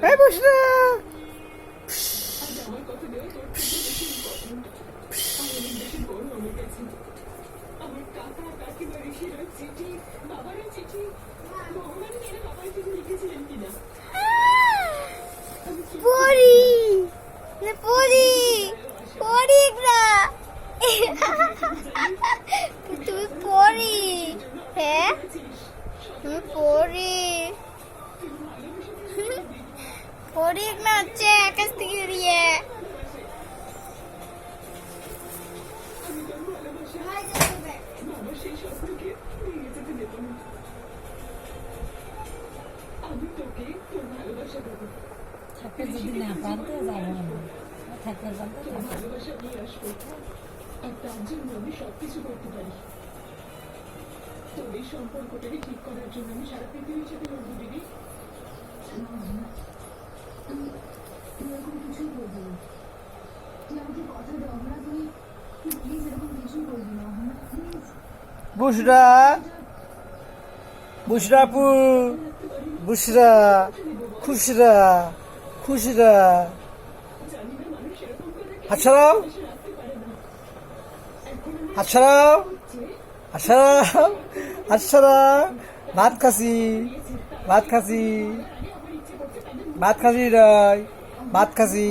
এই বুসরা পরি পরি পরি না তুমি পরি হ্যাঁ তুমি পরি পরি না হচ্ছে আকাশ থেকে দিয়ে থাকে যদি না পারতে যাবো না থাকতে পারতে আমি সবকিছু করতে পারি। তোর এই সম্পর্কটাকে ঠিক করার জন্য আমি সারা পৃথিবীর সাথে লড়বো দিদি। তুই এরকম কিছুই করবি না। তুই আমাকে কথা দাও না, তুই প্লিজ এরকম কিছুই করবি না প্লিজ। বুসরা বুসরাপু বুসরা খুশরা খুশরা হাত ছাড়াও হাত ছাড়াও হাত ছাড়াও হাত ছাড়াও ভাত খাসি ভাত খাসি ভাত খাসি রায় ভাত খাসি